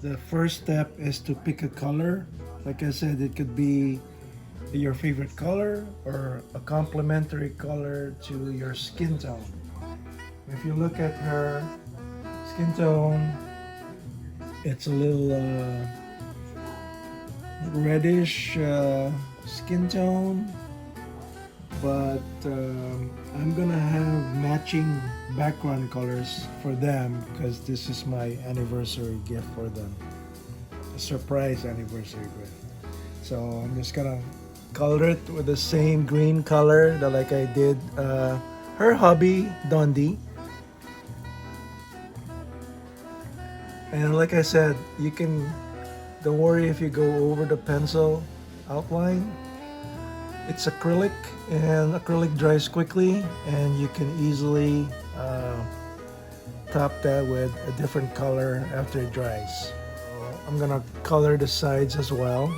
The first step is to pick a color. Like I said, it could be your favorite color or a complementary color to your skin tone. If you look at her skin tone, it's a little reddish skin tone, but I'm gonna have matching background colors for them because this is my anniversary gift for them, a surprise anniversary gift. So I'm just gonna color it with the same green color that like I did her hubby Dondi. And like I said, you can, don't worry if you go over the pencil outline. It's acrylic and acrylic dries quickly, and you can easily top that with a different color after it dries. So I'm gonna color the sides as well.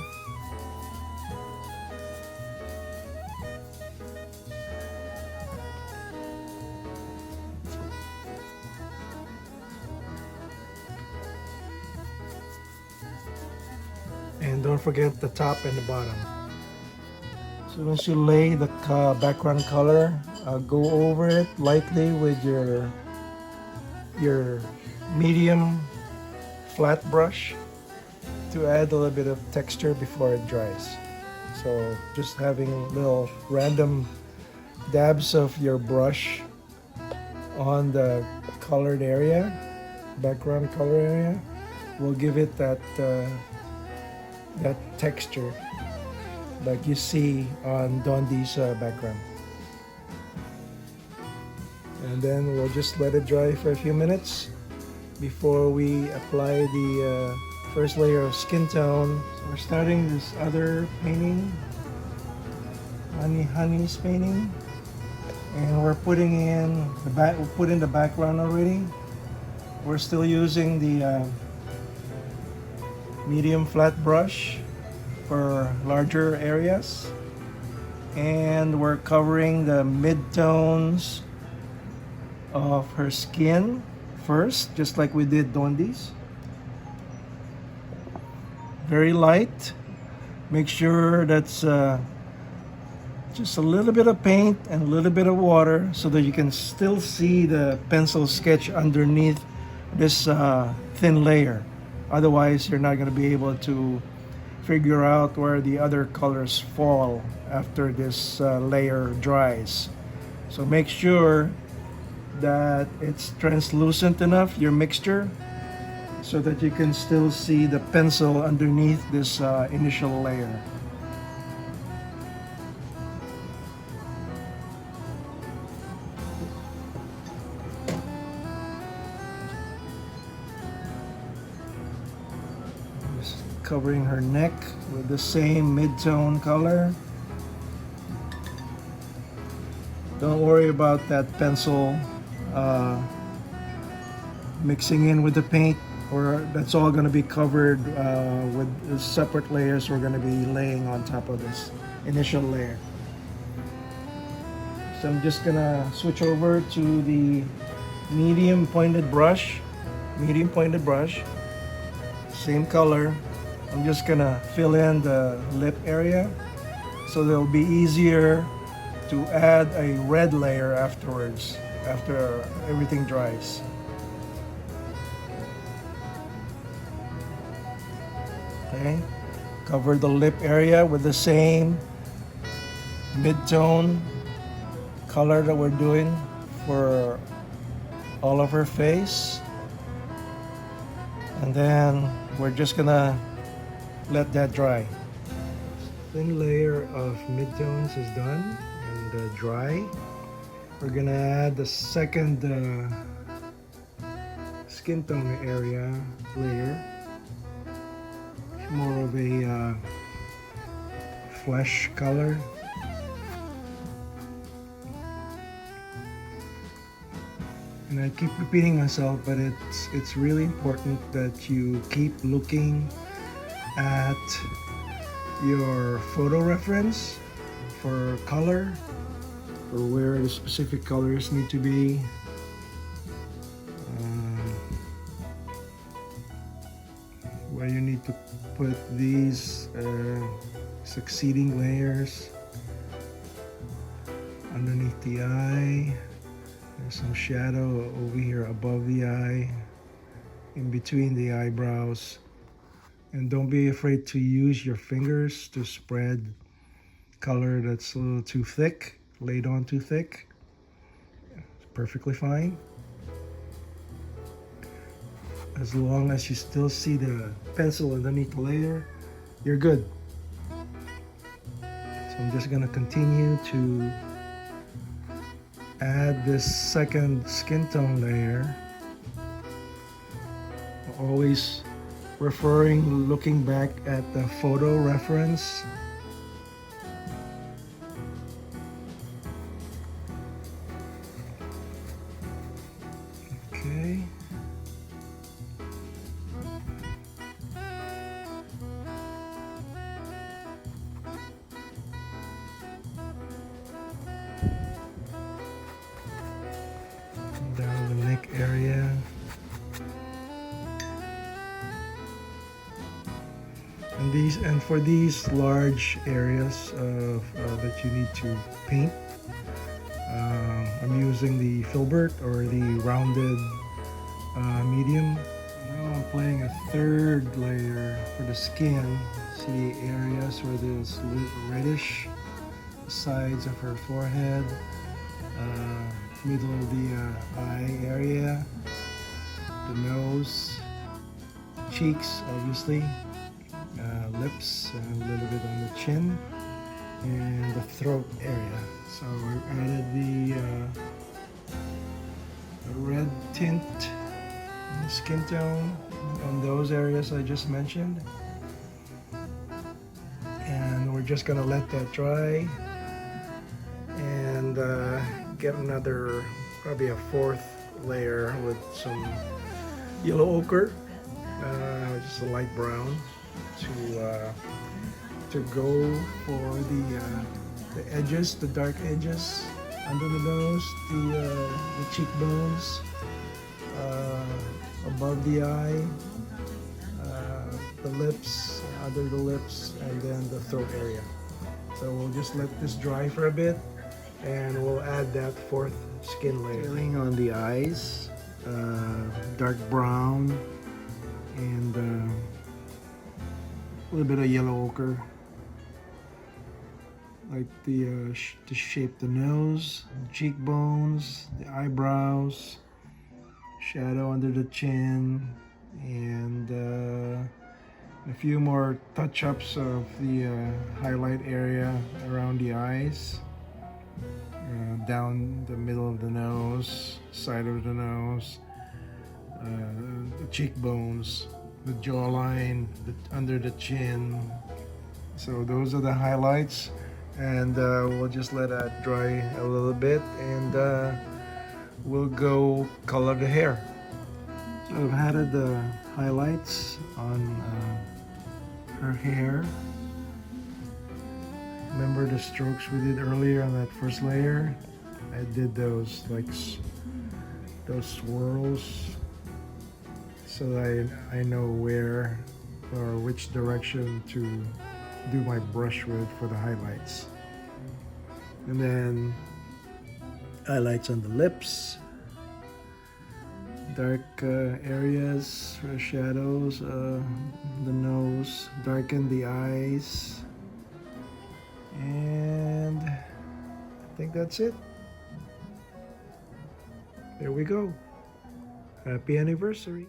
And don't forget the top and the bottom. So once you lay the background color, go over it lightly with your medium flat brush to add a little bit of texture before it dries. So just having little random dabs of your brush on the colored area, background color area, will give it that that texture like you see on Dondi's background. And then we'll just let it dry for a few minutes before we apply the first layer of skin tone. So we're starting this other painting, Honey's painting, and we're putting in the back. We'll put in the background already. We're still using the medium flat brush for larger areas, and we're covering the mid-tones of her skin first, just like we did Dondi's. Very light. Make sure that's just a little bit of paint and a little bit of water so that you can still see the pencil sketch underneath this thin layer. Otherwise, you're not going to be able to figure out where the other colors fall after this layer dries. So make sure that it's translucent enough, your mixture, so that you can still see the pencil underneath this initial layer. Just covering her neck with the same mid-tone color. Don't worry about that pencil mixing in with the paint, or that's all going to be covered with the separate layers we're going to be laying on top of this initial layer. So I'm just going to switch over to the medium pointed brush, same color. I'm just going to fill in the lip area so that it'll be easier to add a red layer afterwards, after everything dries. Okay, cover the lip area with the same mid-tone color that we're doing for all of her face. And then we're just gonna let that dry. Thin layer of mid-tones is done and dry. We're gonna add the second skin tone area layer. More of a flesh color. And I keep repeating myself, but it's really important that you keep looking at your photo reference for color, or where the specific colors need to be. to put these succeeding layers underneath the eye. There's some shadow over here above the eye, in between the eyebrows. And don't be afraid to use your fingers to spread color that's a little too thick, laid on too thick. It's perfectly fine. As long as you still see the pencil underneath the layer, you're good. So I'm just gonna continue to add this second skin tone layer. Always looking back at the photo reference. Okay. Down the neck area. And for these large areas that you need to paint, I'm using the filbert or the rounded medium. Now I'm playing a third layer for the skin. See the areas where there's reddish, sides of her forehead, middle of the eye area, the nose, cheeks obviously, lips, and a little bit on the chin, and the throat area. So I added the red tint, skin tone on those areas I just mentioned. And we're just gonna let that dry and get another, probably a fourth layer with some yellow ochre, just a light brown, to go for the edges, the dark edges under the nose, the cheekbones, above the eye, the lips, under the lips, and then the throat area. So we'll just let this dry for a bit, and we'll add that fourth skin layer. On the eyes, dark brown, and a little bit of yellow ochre, like to shape the nose, cheekbones, the eyebrows, shadow under the chin, and a few more touch-ups of the highlight area around the eyes, down the middle of the nose, side of the nose, the cheekbones, the jawline, under the chin. So those are the highlights, and we'll just let that dry a little bit, and we'll go color the hair. So I've added the highlights on her hair. Remember the strokes we did earlier on that first layer? I did those those swirls, so that I know where or which direction to do my brush with for the highlights. And then highlights on the lips, dark areas for shadows, the nose, darken the eyes, and I think that's it. There we go. Happy anniversary.